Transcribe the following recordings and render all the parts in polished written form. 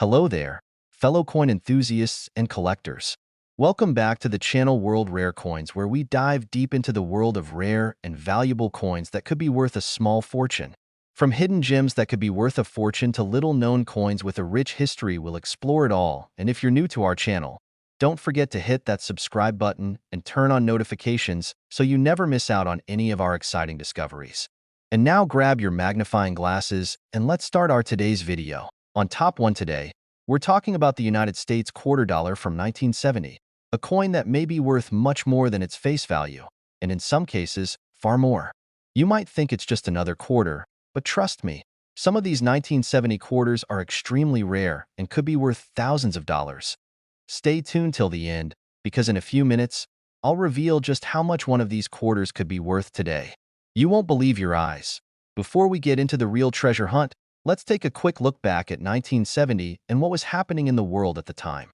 Hello there, fellow coin enthusiasts and collectors. Welcome back to the channel World Rare Coins, where we dive deep into the world of rare and valuable coins that could be worth a small fortune. From hidden gems that could be worth a fortune to little-known coins with a rich history, we'll explore it all. And if you're new to our channel, don't forget to hit that subscribe button and turn on notifications so you never miss out on any of our exciting discoveries. And now grab your magnifying glasses and let's start our today's video. On top one today, we're talking about the United States quarter dollar from 1970, a coin that may be worth much more than its face value, and in some cases, far more. You might think it's just another quarter, but trust me, some of these 1970 quarters are extremely rare and could be worth thousands of dollars. Stay tuned till the end, because in a few minutes, I'll reveal just how much one of these quarters could be worth today. You won't believe your eyes. Before we get into the real treasure hunt, let's take a quick look back at 1970 and what was happening in the world at the time.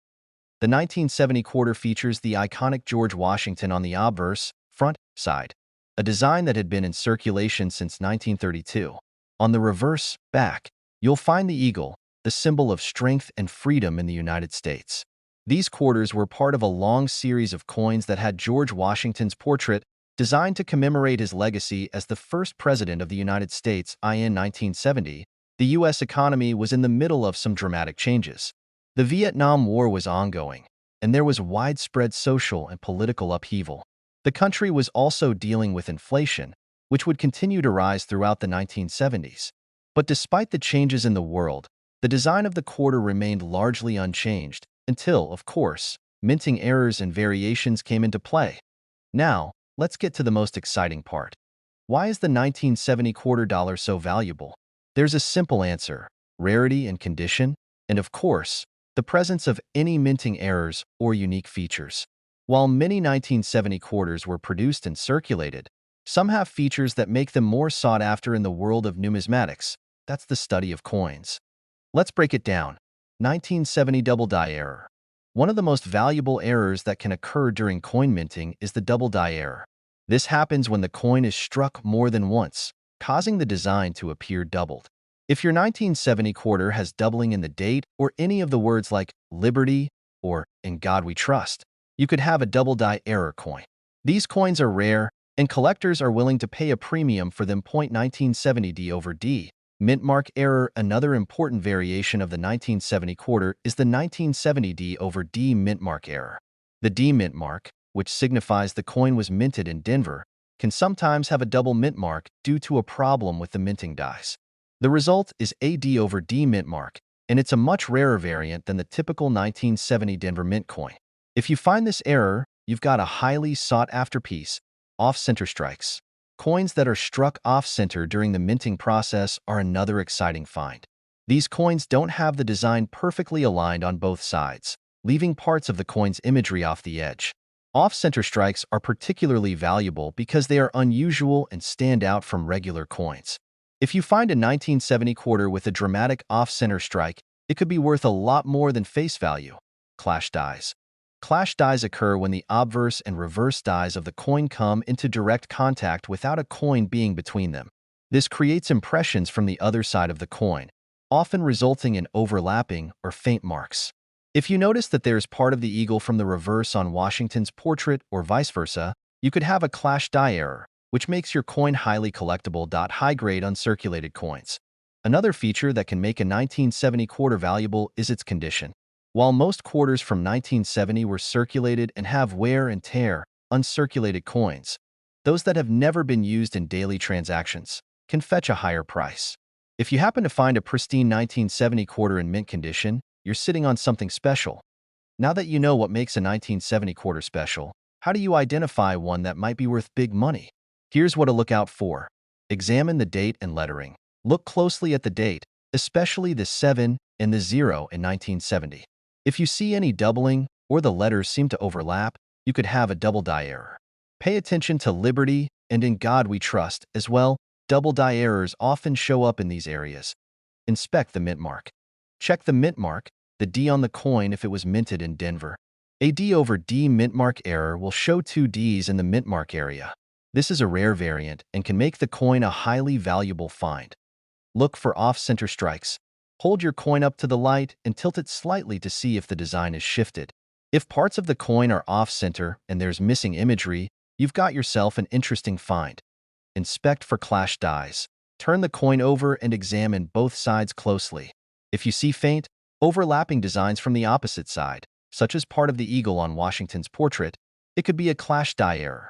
The 1970 quarter features the iconic George Washington on the obverse, front, side, a design that had been in circulation since 1932. On the reverse, back, you'll find the eagle, the symbol of strength and freedom in the United States. These quarters were part of a long series of coins that had George Washington's portrait, designed to commemorate his legacy as the first president of the United States. In 1970, the U.S. economy was in the middle of some dramatic changes. The Vietnam War was ongoing, and there was widespread social and political upheaval. The country was also dealing with inflation, which would continue to rise throughout the 1970s. But despite the changes in the world, the design of the quarter remained largely unchanged until, of course, minting errors and variations came into play. Now, let's get to the most exciting part. Why is the 1970 quarter dollar so valuable? There's a simple answer: rarity and condition, and of course, the presence of any minting errors or unique features. While many 1970 quarters were produced and circulated, some have features that make them more sought after in the world of numismatics. That's the study of coins. Let's break it down. 1970 double die error. One of the most valuable errors that can occur during coin minting is the double die error. This happens when the coin is struck more than once, causing the design to appear doubled. If your 1970 quarter has doubling in the date or any of the words like Liberty or In God We Trust, you could have a double die error coin. These coins are rare, and collectors are willing to pay a premium for them. 1970 D over D. Mint mark error. Another important variation of the 1970 quarter is the 1970 D over D mint mark error. The D mint mark, which signifies the coin was minted in Denver, can sometimes have a double mint mark due to a problem with the minting dies. The result is a D over D mint mark, and it's a much rarer variant than the typical 1970 Denver Mint coin. If you find this error, you've got a highly sought-after piece: off-center strikes. Coins that are struck off-center during the minting process are another exciting find. These coins don't have the design perfectly aligned on both sides, leaving parts of the coin's imagery off the edge. Off-center strikes are particularly valuable because they are unusual and stand out from regular coins. If you find a 1970 quarter with a dramatic off-center strike, it could be worth a lot more than face value. Clash dies. Clash dies occur when the obverse and reverse dies of the coin come into direct contact without a coin being between them. This creates impressions from the other side of the coin, often resulting in overlapping or faint marks. If you notice that there's part of the eagle from the reverse on Washington's portrait or vice versa, you could have a clash die error, which makes your coin highly collectible. High-grade uncirculated coins. Another feature that can make a 1970 quarter valuable is its condition. While most quarters from 1970 were circulated and have wear and tear, uncirculated coins, those that have never been used in daily transactions, can fetch a higher price. If you happen to find a pristine 1970 quarter in mint condition, you're sitting on something special. Now that you know what makes a 1970 quarter special, how do you identify one that might be worth big money? Here's what to look out for. Examine the date and lettering. Look closely at the date, especially the 7 and the 0 in 1970. If you see any doubling or the letters seem to overlap, you could have a double die error. Pay attention to Liberty and In God We Trust as well. Double die errors often show up in these areas. Inspect the mint mark. Check the mint mark, the D on the coin if it was minted in Denver. A D over D mint mark error will show two Ds in the mint mark area. This is a rare variant and can make the coin a highly valuable find. Look for off-center strikes. Hold your coin up to the light and tilt it slightly to see if the design is shifted. If parts of the coin are off-center and there's missing imagery, you've got yourself an interesting find. Inspect for clash dies. Turn the coin over and examine both sides closely. If you see faint, overlapping designs from the opposite side, such as part of the eagle on Washington's portrait, it could be a clash die error.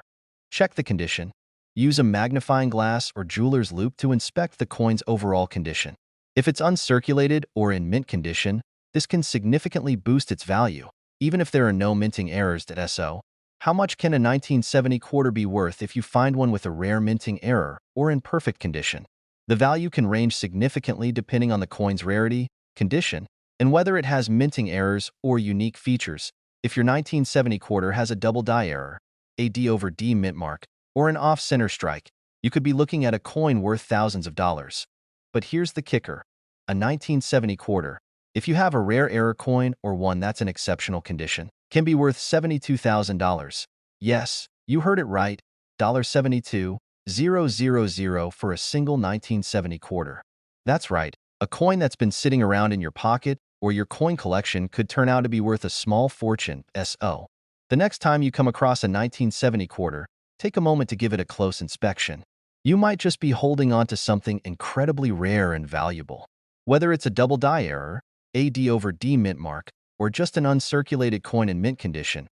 Check the condition. Use a magnifying glass or jeweler's loupe to inspect the coin's overall condition. If it's uncirculated or in mint condition, this can significantly boost its value, even if there are no minting errors at SO. How much can a 1970 quarter be worth if you find one with a rare minting error or in perfect condition? The value can range significantly depending on the coin's rarity, condition, and whether it has minting errors or unique features. If your 1970 quarter has a double die error, a D over D mint mark, or an off-center strike, you could be looking at a coin worth thousands of dollars. But here's the kicker. A 1970 quarter, if you have a rare error coin or one that's in exceptional condition, can be worth $72,000. Yes, you heard it right, $72,000 for a single 1970 quarter. That's right, a coin that's been sitting around in your pocket or your coin collection could turn out to be worth a small fortune. So, the next time you come across a 1970 quarter, take a moment to give it a close inspection. You might just be holding on to something incredibly rare and valuable. Whether it's a double die error, a D over D mint mark, or just an uncirculated coin in mint condition,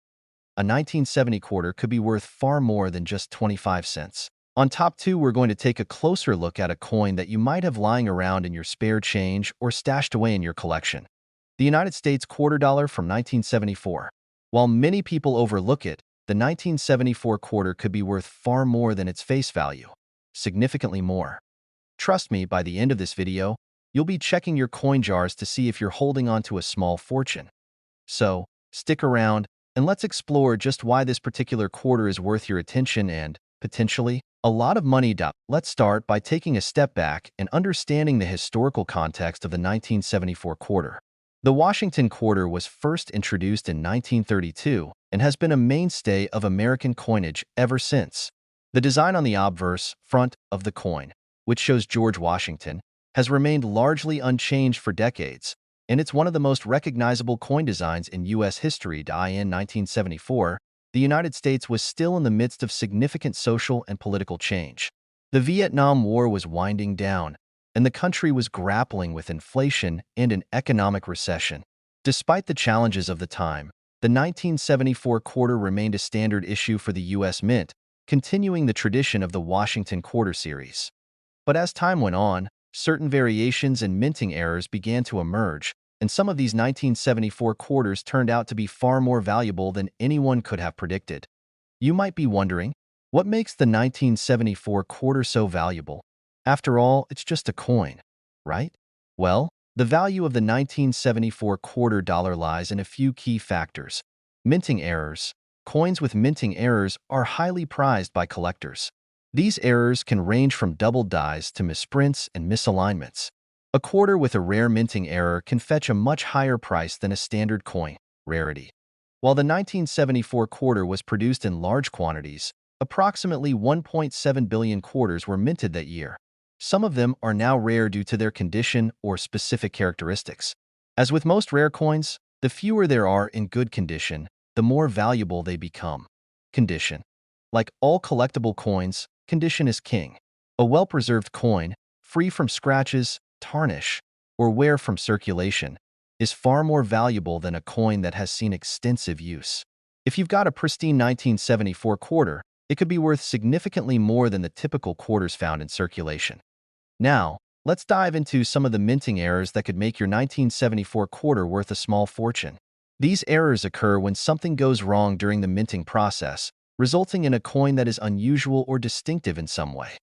a 1970 quarter could be worth far more than just 25 cents. On top 2, we're going to take a closer look at a coin that you might have lying around in your spare change or stashed away in your collection. The United States quarter dollar from 1974. While many people overlook it, the 1974 quarter could be worth far more than its face value. Significantly more. Trust me, by the end of this video, you'll be checking your coin jars to see if you're holding on to a small fortune. So, stick around, and let's explore just why this particular quarter is worth your attention and, potentially, a lot of money. Let's start by taking a step back and understanding the historical context of the 1974 quarter. The Washington quarter was first introduced in 1932 and has been a mainstay of American coinage ever since. The design on the obverse front of the coin, which shows George Washington, has remained largely unchanged for decades, and it's one of the most recognizable coin designs in U.S. history. In 1974, the United States was still in the midst of significant social and political change. The Vietnam War was winding down, and the country was grappling with inflation and an economic recession. Despite the challenges of the time, the 1974 quarter remained a standard issue for the U.S. Mint, continuing the tradition of the Washington quarter series. But as time went on, certain variations and minting errors began to emerge, and some of these 1974 quarters turned out to be far more valuable than anyone could have predicted. You might be wondering, what makes the 1974 quarter so valuable? After all, it's just a coin, right? Well, the value of the 1974 quarter dollar lies in a few key factors. Minting errors. Coins with minting errors are highly prized by collectors. These errors can range from double dies to misprints and misalignments. A quarter with a rare minting error can fetch a much higher price than a standard coin. Rarity. While the 1974 quarter was produced in large quantities, approximately 1.7 billion quarters were minted that year. Some of them are now rare due to their condition or specific characteristics. As with most rare coins, the fewer there are in good condition, the more valuable they become. Condition. Like all collectible coins, condition is king. A well-preserved coin, free from scratches, tarnish, or wear from circulation, is far more valuable than a coin that has seen extensive use. If you've got a pristine 1974 quarter, it could be worth significantly more than the typical quarters found in circulation. Now, let's dive into some of the minting errors that could make your 1974 quarter worth a small fortune. These errors occur when something goes wrong during the minting process, resulting in a coin that is unusual or distinctive in some way.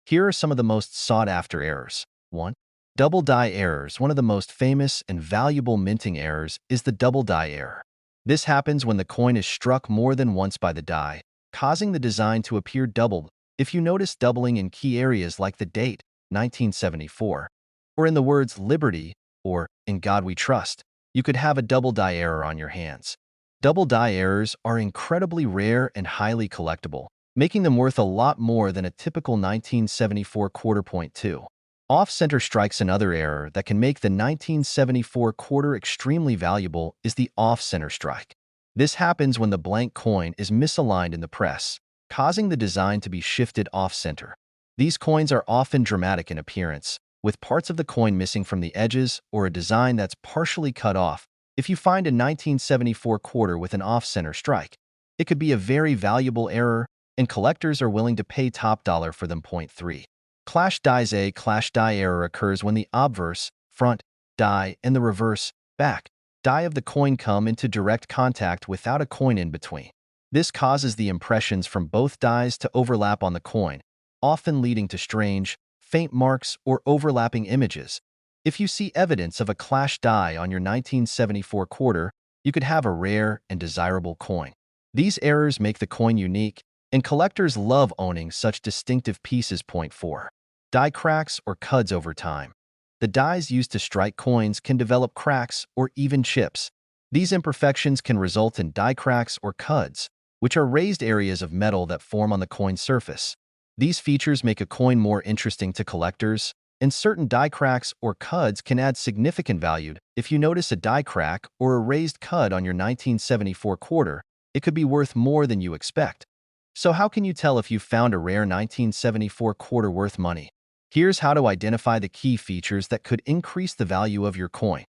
Here are some of the most sought-after errors. 1. Double die errors. One of the most famous and valuable minting errors is the double die error. This happens when the coin is struck more than once by the die, causing the design to appear doubled. If you notice doubling in key areas like the date, 1974, or in the words liberty or in God we trust, you could have a double die error on your hands. Double die errors are incredibly rare and highly collectible, making them worth a lot more than a typical 1974 quarter. 2. Off-center strikes. Another error that can make the 1974 quarter extremely valuable is the off-center strike. This happens when the blank coin is misaligned in the press, causing the design to be shifted off-center. These coins are often dramatic in appearance, with parts of the coin missing from the edges or a design that's partially cut off. If you find a 1974 quarter with an off-center strike, it could be a very valuable error, and collectors are willing to pay top dollar for them. Point 3. Clash dies. A clash die error occurs when the obverse, front, die and the reverse, back, die of the coin come into direct contact without a coin in between. This causes the impressions from both dies to overlap on the coin, often leading to strange, faint marks or overlapping images. If you see evidence of a clash die on your 1974 quarter, you could have a rare and desirable coin. These errors make the coin unique, and collectors love owning such distinctive pieces. Point 4. Die cracks or cuds over time. The dies used to strike coins can develop cracks or even chips. These imperfections can result in die cracks or cuds, which are raised areas of metal that form on the coin surface. These features make a coin more interesting to collectors, and certain die cracks or cuds can add significant value. If you notice a die crack or a raised cud on your 1974 quarter, it could be worth more than you expect. So how can you tell if you found a rare 1974 quarter worth money? Here's how to identify the key features that could increase the value of your coin.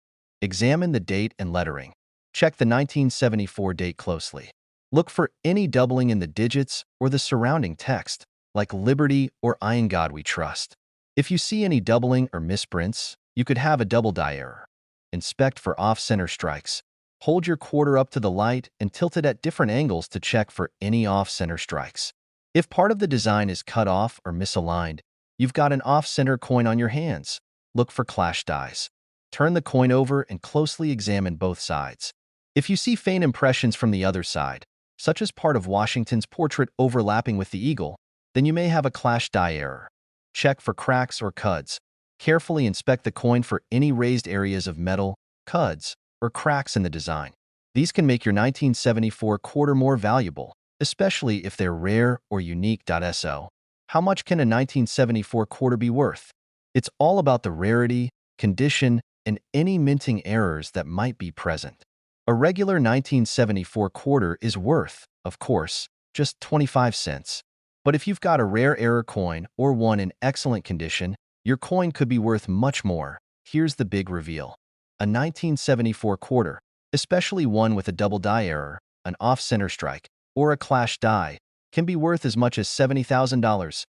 Examine the date and lettering. Check the 1974 date closely. Look for any doubling in the digits or the surrounding text, like Liberty or In God We Trust. If you see any doubling or misprints, you could have a double die error. Inspect for off-center strikes. Hold your quarter up to the light and tilt it at different angles to check for any off-center strikes. If part of the design is cut off or misaligned, you've got an off-center coin on your hands. Look for clash dies. Turn the coin over and closely examine both sides. If you see faint impressions from the other side, such as part of Washington's portrait overlapping with the eagle, then you may have a clash die error. Check for cracks or cuds. Carefully inspect the coin for any raised areas of metal, cuds, or cracks in the design. These can make your 1974 quarter more valuable, especially if they're rare or unique. So, how much can a 1974 quarter be worth? It's all about the rarity, condition, and any minting errors that might be present. A regular 1974 quarter is worth, of course, just 25 cents. But if you've got a rare error coin or one in excellent condition, your coin could be worth much more. Here's the big reveal. A 1974 quarter, especially one with a double die error, an off-center strike, or a clash die, can be worth as much as $70,000.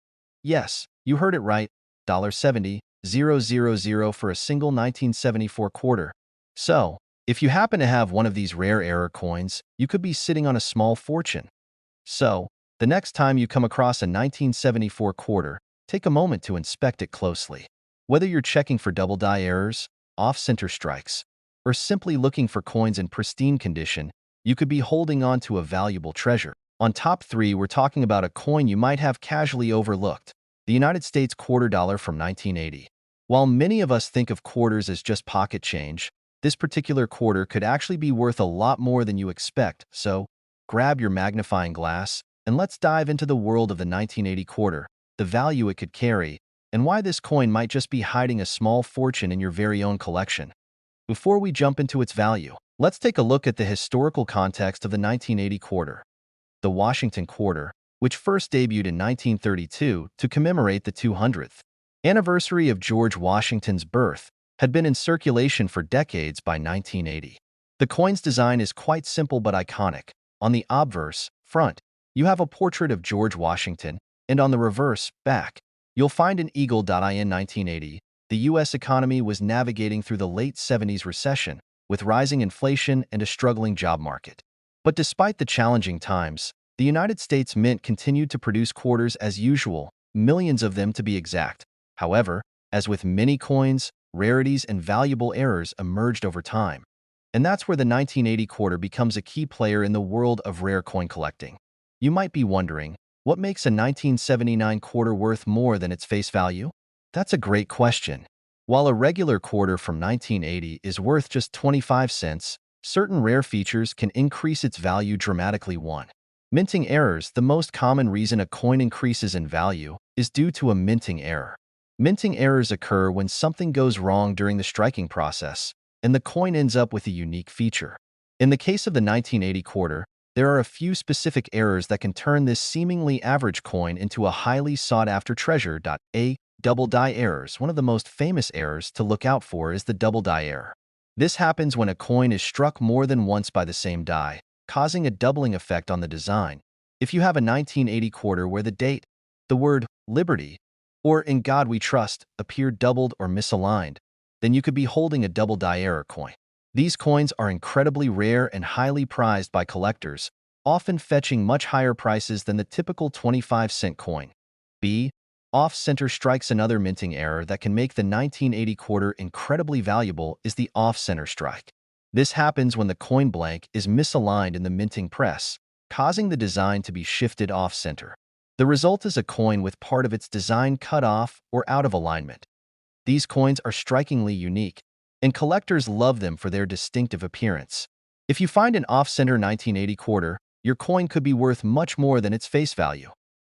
Yes, you heard it right, $70,000 for a single 1974 quarter. So, if you happen to have one of these rare error coins, you could be sitting on a small fortune. So, the next time you come across a 1974 quarter, take a moment to inspect it closely. Whether you're checking for double die errors, off-center strikes, or simply looking for coins in pristine condition, you could be holding on to a valuable treasure. On top 3, we're talking about a coin you might have casually overlooked, the United States quarter dollar from 1980. While many of us think of quarters as just pocket change, this particular quarter could actually be worth a lot more than you expect. So, grab your magnifying glass, and let's dive into the world of the 1980 quarter, the value it could carry, and why this coin might just be hiding a small fortune in your very own collection. Before we jump into its value, let's take a look at the historical context of the 1980 quarter. The Washington quarter, which first debuted in 1932 to commemorate the 200th anniversary of George Washington's birth, had been in circulation for decades by 1980. The coin's design is quite simple but iconic. On the obverse, front, you have a portrait of George Washington, and on the reverse, back, you'll find an eagle. In 1980, the U.S. economy was navigating through the late 70s recession, with rising inflation and a struggling job market. But despite the challenging times, the United States Mint continued to produce quarters as usual, millions of them to be exact. However, as with many coins, rarities and valuable errors emerged over time. And that's where the 1980 quarter becomes a key player in the world of rare coin collecting. You might be wondering, what makes a 1979 quarter worth more than its face value? That's a great question. While a regular quarter from 1980 is worth just 25 cents, certain rare features can increase its value dramatically. 1. Minting errors. The most common reason a coin increases in value is due to a minting error. Minting errors occur when something goes wrong during the striking process, and the coin ends up with a unique feature. In the case of the 1980 quarter, there are a few specific errors that can turn this seemingly average coin into a highly sought-after treasure. A. Double die errors. One of the most famous errors to look out for is the double die error. This happens when a coin is struck more than once by the same die, causing a doubling effect on the design. If you have a 1980 quarter where the date, the word Liberty, or In God We Trust appear doubled or misaligned, then you could be holding a double die error coin. These coins are incredibly rare and highly prized by collectors, often fetching much higher prices than the typical 25-cent coin. B. Off-center strikes. Another minting error that can make the 1980 quarter incredibly valuable is the off-center strike. This happens when the coin blank is misaligned in the minting press, causing the design to be shifted off-center. The result is a coin with part of its design cut off or out of alignment. These coins are strikingly unique, and collectors love them for their distinctive appearance. If you find an off-center 1980 quarter, your coin could be worth much more than its face value.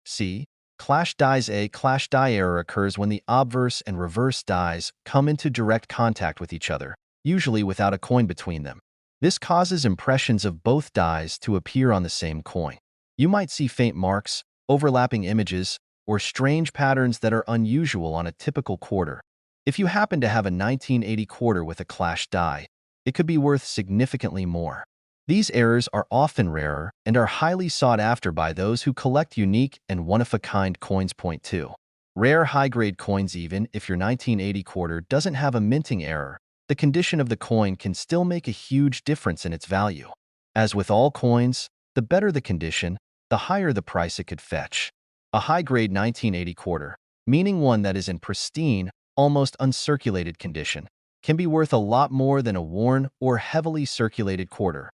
C. Clash dies. A clash die error occurs when the obverse and reverse dies come into direct contact with each other, usually without a coin between them. This causes impressions of both dies to appear on the same coin. You might see faint marks, overlapping images, or strange patterns that are unusual on a typical quarter. If you happen to have a 1980 quarter with a clash die, it could be worth significantly more. These errors are often rarer and are highly sought after by those who collect unique and one-of-a-kind coins. Point 2. Rare high-grade coins. Even if your 1980 quarter doesn't have a minting error, the condition of the coin can still make a huge difference in its value. As with all coins, the better the condition, the higher the price it could fetch. A high-grade 1980 quarter, meaning one that is in pristine, almost uncirculated condition, can be worth a lot more than a worn or heavily circulated quarter.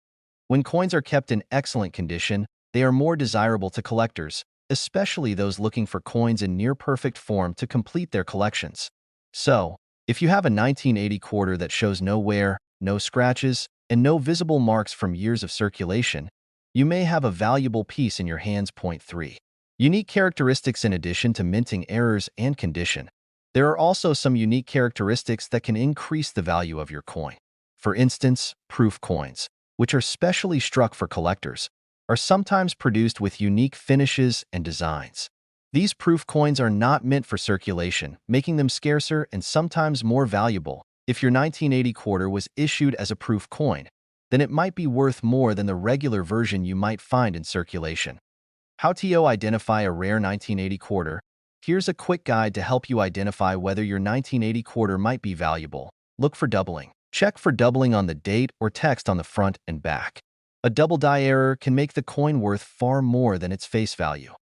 When coins are kept in excellent condition, they are more desirable to collectors, especially those looking for coins in near-perfect form to complete their collections. So, if you have a 1980 quarter that shows no wear, no scratches, and no visible marks from years of circulation, you may have a valuable piece in your hands. Point 3. Unique characteristics. In addition to minting errors and condition, there are also some unique characteristics that can increase the value of your coin. For instance, proof coins, which are specially struck for collectors, are sometimes produced with unique finishes and designs. These proof coins are not meant for circulation, making them scarcer and sometimes more valuable. If your 1980 quarter was issued as a proof coin, then it might be worth more than the regular version you might find in circulation. How to identify a rare 1980 quarter? Here's a quick guide to help you identify whether your 1980 quarter might be valuable. Look for doubling. Check for doubling on the date or text on the front and back. A double die error can make the coin worth far more than its face value.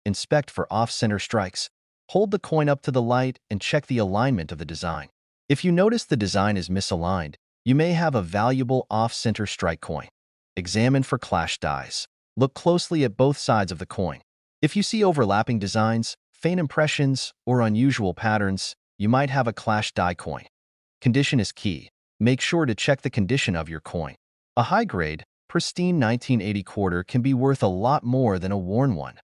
Inspect for off-center strikes. Hold the coin up to the light and check the alignment of the design. If you notice the design is misaligned, you may have a valuable off-center strike coin. Examine for clash dies. Look closely at both sides of the coin. If you see overlapping designs, faint impressions, or unusual patterns, you might have a clash die coin. Condition is key. Make sure to check the condition of your coin. A high-grade, pristine 1980 quarter can be worth a lot more than a worn one.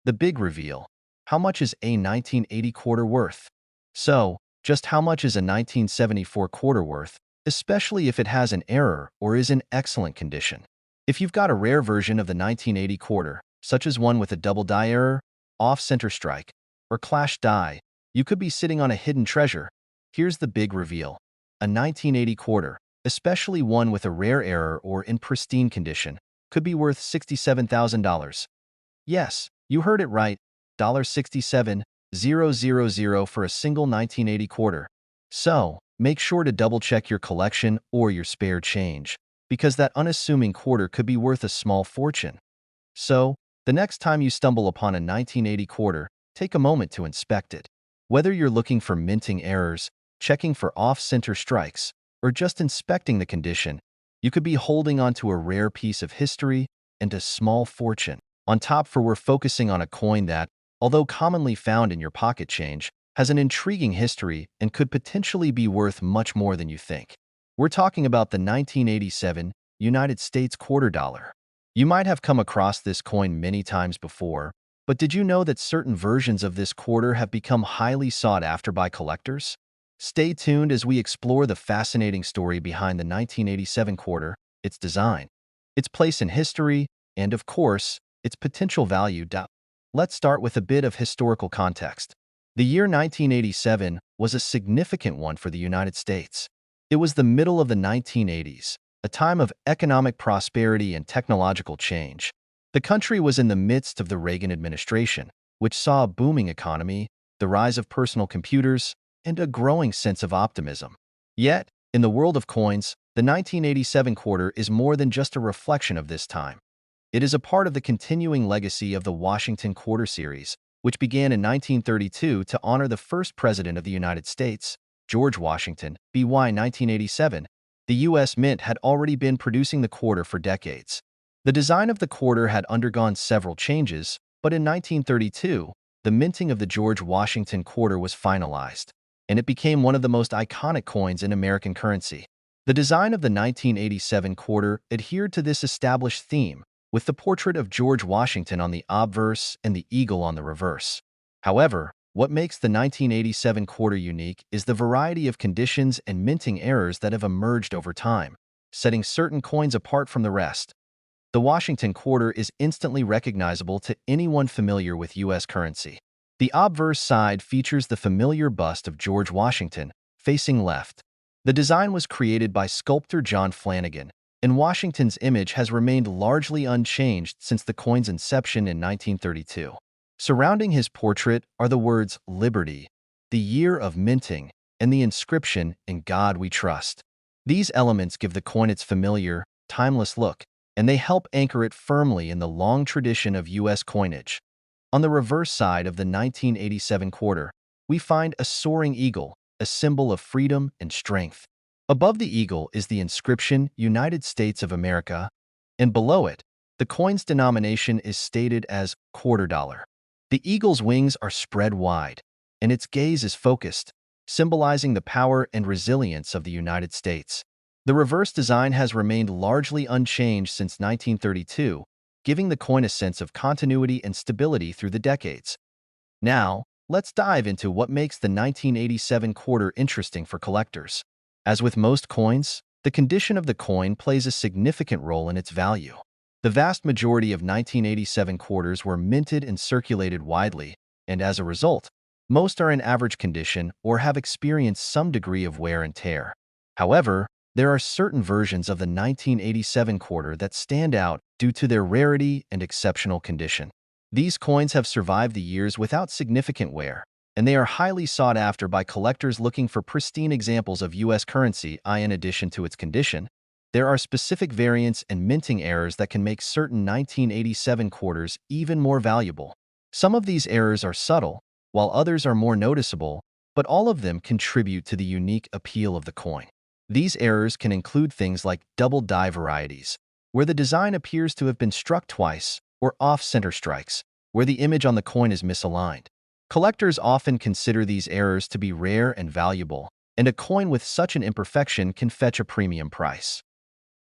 The big reveal. How much is a 1980 quarter worth? So, just how much is a 1974 quarter worth, especially if it has an error or is in excellent condition? If you've got a rare version of the 1980 quarter, such as one with a double die error, off-center strike, or clash die, you could be sitting on a hidden treasure. Here's the big reveal. A 1980 quarter, especially one with a rare error or in pristine condition, could be worth $67,000. Yes, you heard it right, $67,000 for a single 1980 quarter. So, make sure to double-check your collection or your spare change, because that unassuming quarter could be worth a small fortune. So, the next time you stumble upon a 1980 quarter, take a moment to inspect it. Whether you're looking for minting errors, checking for off-center strikes, or just inspecting the condition, you could be holding onto a rare piece of history and a small fortune. On top, we're focusing on a coin that, although commonly found in your pocket change, has an intriguing history and could potentially be worth much more than you think. We're talking about the 1987 United States quarter dollar. You might have come across this coin many times before, But did you know that certain versions of this quarter have become highly sought after by collectors? Stay tuned as we explore the fascinating story behind the 1987 quarter, its design, its place in history, and of course, its potential value. Let's start with a bit of historical context. The year 1987 was a significant one for the United States. It was the middle of the 1980s, a time of economic prosperity and technological change. The country was in the midst of the Reagan administration, which saw a booming economy, the rise of personal computers, and a growing sense of optimism. Yet, in the world of coins, the 1987 quarter is more than just a reflection of this time. It is a part of the continuing legacy of the Washington Quarter Series, which began in 1932 to honor the first president of the United States, George Washington. By 1987, the U.S. Mint had already been producing the quarter for decades. The design of the quarter had undergone several changes, but in 1932, the minting of the George Washington quarter was finalized, and it became one of the most iconic coins in American currency. The design of the 1987 quarter adhered to this established theme, with the portrait of George Washington on the obverse and the eagle on the reverse. However, what makes the 1987 quarter unique is the variety of conditions and minting errors that have emerged over time, setting certain coins apart from the rest. The Washington quarter is instantly recognizable to anyone familiar with U.S. currency. The obverse side features the familiar bust of George Washington, facing left. The design was created by sculptor John Flanagan, and Washington's image has remained largely unchanged since the coin's inception in 1932. Surrounding his portrait are the words "Liberty," "the year of minting," and the inscription "In God We Trust." These elements give the coin its familiar, timeless look, and they help anchor it firmly in the long tradition of U.S. coinage. On the reverse side of the 1987 quarter, we find a soaring eagle, a symbol of freedom and strength. Above the eagle is the inscription United States of America, and below it, the coin's denomination is stated as quarter dollar. The eagle's wings are spread wide, and its gaze is focused, symbolizing the power and resilience of the United States. The reverse design has remained largely unchanged since 1932, giving the coin a sense of continuity and stability through the decades. Now, let's dive into what makes the 1987 quarter interesting for collectors. As with most coins, the condition of the coin plays a significant role in its value. The vast majority of 1987 quarters were minted and circulated widely, and as a result, most are in average condition or have experienced some degree of wear and tear. However, there are certain versions of the 1987 quarter that stand out due to their rarity and exceptional condition. These coins have survived the years without significant wear, and they are highly sought after by collectors looking for pristine examples of U.S. currency. In addition to its condition, there are specific variants and minting errors that can make certain 1987 quarters even more valuable. Some of these errors are subtle, while others are more noticeable, but all of them contribute to the unique appeal of the coin. These errors can include things like double die varieties, where the design appears to have been struck twice, or off-center strikes, where the image on the coin is misaligned. Collectors often consider these errors to be rare and valuable, and a coin with such an imperfection can fetch a premium price.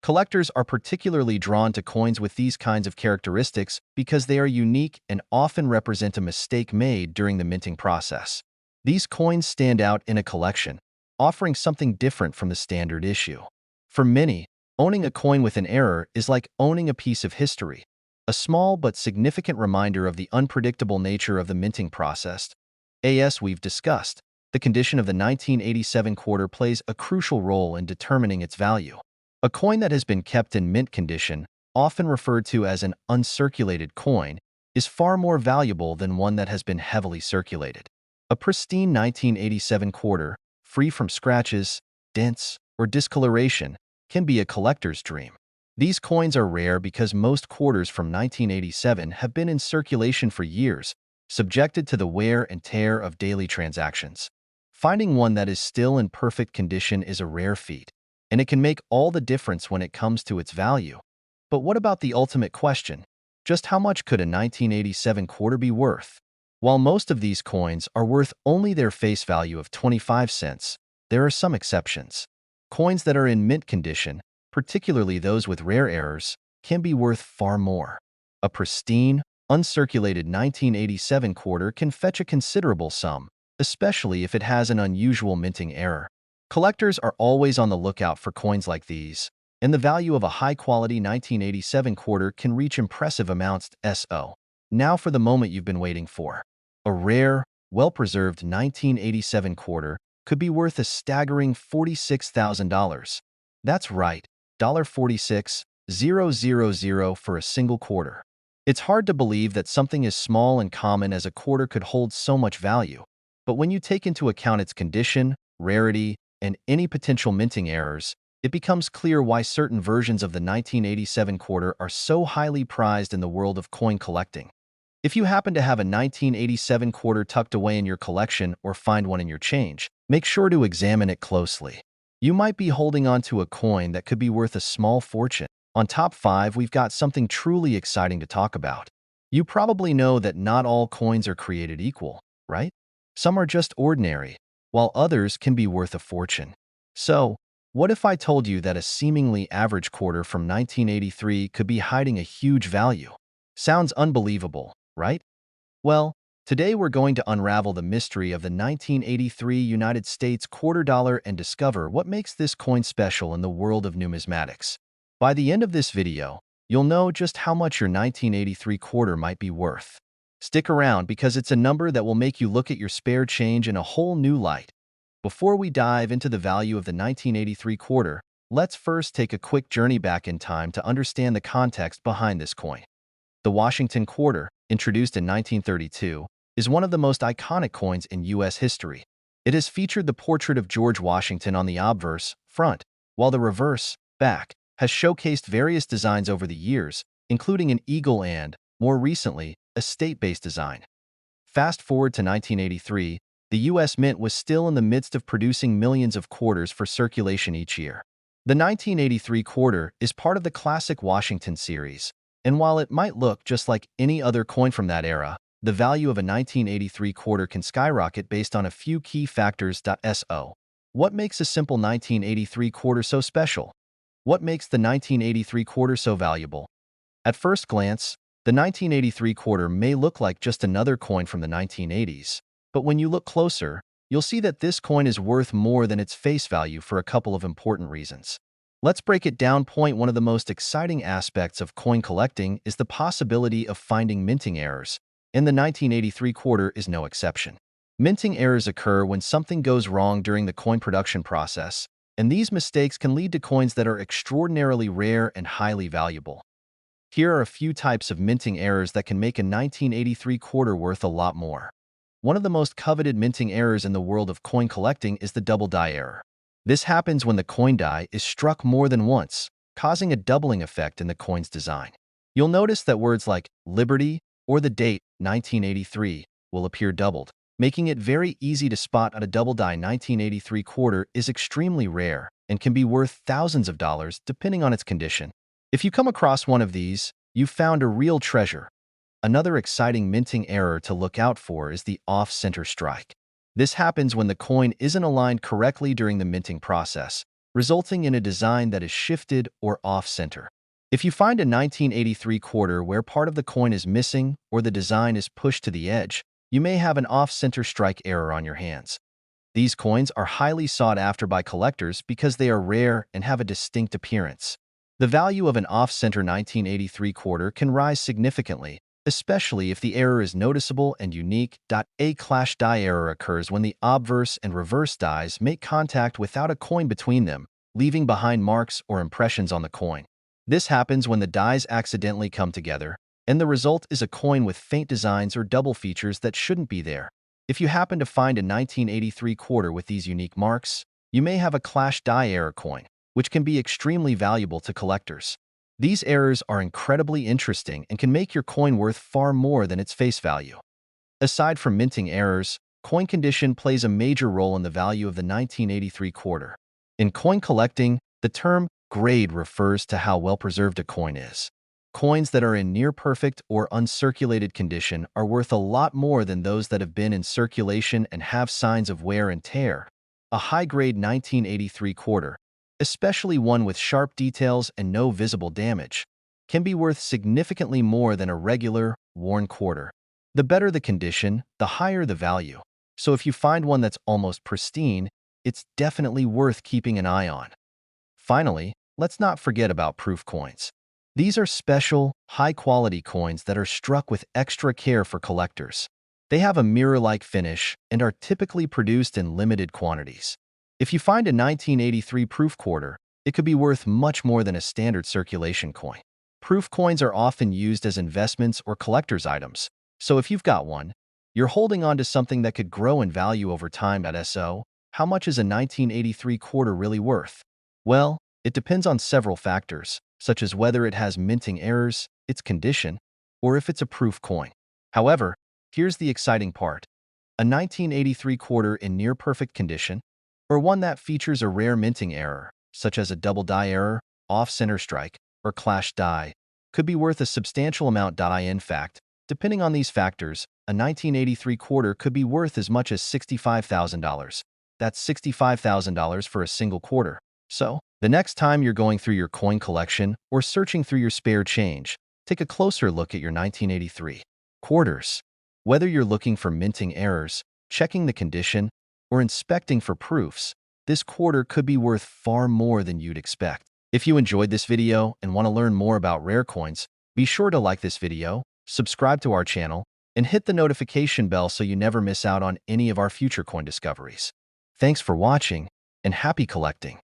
Collectors are particularly drawn to coins with these kinds of characteristics because they are unique and often represent a mistake made during the minting process. These coins stand out in a collection, offering something different from the standard issue. For many, owning a coin with an error is like owning a piece of history, a small but significant reminder of the unpredictable nature of the minting process. As we've discussed, the condition of the 1987 quarter plays a crucial role in determining its value. A coin that has been kept in mint condition, often referred to as an uncirculated coin, is far more valuable than one that has been heavily circulated. A pristine 1987 quarter, free from scratches, dents, or discoloration, can be a collector's dream. These coins are rare because most quarters from 1987 have been in circulation for years, subjected to the wear and tear of daily transactions. Finding one that is still in perfect condition is a rare feat, and it can make all the difference when it comes to its value. But what about the ultimate question? Just how much could a 1987 quarter be worth? While most of these coins are worth only their face value of 25 cents, there are some exceptions. Coins that are in mint condition, particularly those with rare errors, can be worth far more. A pristine, Uncirculated 1987 quarter can fetch a considerable sum, especially if it has an unusual minting error. Collectors are always on the lookout for coins like these, and the value of a high-quality 1987 quarter can reach impressive amounts. Now for the moment you've been waiting for. A rare, well-preserved 1987 quarter could be worth a staggering $46,000. That's right, $46,000 for a single quarter. It's hard to believe that something as small and common as a quarter could hold so much value. But when you take into account its condition, rarity, and any potential minting errors, it becomes clear why certain versions of the 1987 quarter are so highly prized in the world of coin collecting. If you happen to have a 1987 quarter tucked away in your collection or find one in your change, make sure to examine it closely. You might be holding on to a coin that could be worth a small fortune. On Top 5, we've got something truly exciting to talk about. You probably know that not all coins are created equal, right? Some are just ordinary, while others can be worth a fortune. So, what if I told you that a seemingly average quarter from 1983 could be hiding a huge value? Sounds unbelievable, right? Well, today we're going to unravel the mystery of the 1983 United States quarter dollar and discover what makes this coin special in the world of numismatics. By the end of this video, you'll know just how much your 1983 quarter might be worth. Stick around because it's a number that will make you look at your spare change in a whole new light. Before we dive into the value of the 1983 quarter, let's first take a quick journey back in time to understand the context behind this coin. The Washington quarter, introduced in 1932, is one of the most iconic coins in U.S. history. It has featured the portrait of George Washington on the obverse, front, while the reverse, back, has showcased various designs over the years, including an eagle and, more recently, a state-based design. Fast forward to 1983, the U.S. Mint was still in the midst of producing millions of quarters for circulation each year. The 1983 quarter is part of the classic Washington series, and while it might look just like any other coin from that era, the value of a 1983 quarter can skyrocket based on a few key factors. What makes a simple 1983 quarter so special? What makes the 1983 quarter so valuable? At first glance, the 1983 quarter may look like just another coin from the 1980s, but when you look closer, you'll see that this coin is worth more than its face value for a couple of important reasons. Let's break it down. Point one of the most exciting aspects of coin collecting is the possibility of finding minting errors, and the 1983 quarter is no exception. Minting errors occur when something goes wrong during the coin production process, and these mistakes can lead to coins that are extraordinarily rare and highly valuable. Here are a few types of minting errors that can make a 1983 quarter worth a lot more. One of the most coveted minting errors in the world of coin collecting is the double die error. This happens when the coin die is struck more than once, causing a doubling effect in the coin's design. You'll notice that words like Liberty or the date 1983 will appear doubled, making it very easy to spot that a double die 1983 quarter is extremely rare and can be worth thousands of dollars depending on its condition. If you come across one of these, you've found a real treasure. Another exciting minting error to look out for is the off-center strike. This happens when the coin isn't aligned correctly during the minting process, resulting in a design that is shifted or off-center. If you find a 1983 quarter where part of the coin is missing or the design is pushed to the edge, you may have an off-center strike error on your hands. These coins are highly sought after by collectors because they are rare and have a distinct appearance. The value of an off-center 1983 quarter can rise significantly, especially if the error is noticeable and unique. A clash die error occurs when the obverse and reverse dies make contact without a coin between them, leaving behind marks or impressions on the coin. This happens when the dies accidentally come together, and the result is a coin with faint designs or double features that shouldn't be there. If you happen to find a 1983 quarter with these unique marks, you may have a clash die error coin, which can be extremely valuable to collectors. These errors are incredibly interesting and can make your coin worth far more than its face value. Aside from minting errors, coin condition plays a major role in the value of the 1983 quarter. In coin collecting, the term grade refers to how well preserved a coin is. Coins that are in near-perfect or uncirculated condition are worth a lot more than those that have been in circulation and have signs of wear and tear. A high-grade 1983 quarter, especially one with sharp details and no visible damage, can be worth significantly more than a regular, worn quarter. The better the condition, the higher the value. So if you find one that's almost pristine, it's definitely worth keeping an eye on. Finally, let's not forget about proof coins. These are special, high-quality coins that are struck with extra care for collectors. They have a mirror-like finish and are typically produced in limited quantities. If you find a 1983 proof quarter, it could be worth much more than a standard circulation coin. Proof coins are often used as investments or collector's items, so if you've got one, you're holding on to something that could grow in value over time. So, how much is a 1983 quarter really worth? Well, it depends on several factors, such as whether it has minting errors, its condition, or if it's a proof coin. However, here's the exciting part. A 1983 quarter in near-perfect condition, or one that features a rare minting error, such as a double die error, off-center strike, or clash die, could be worth a substantial amount. In fact, depending on these factors, a 1983 quarter could be worth as much as $65,000. That's $65,000 for a single quarter. So, the next time you're going through your coin collection or searching through your spare change, take a closer look at your 1983 quarters. Whether you're looking for minting errors, checking the condition, or inspecting for proofs, this quarter could be worth far more than you'd expect. If you enjoyed this video and want to learn more about rare coins, be sure to like this video, subscribe to our channel, and hit the notification bell so you never miss out on any of our future coin discoveries. Thanks for watching, and happy collecting!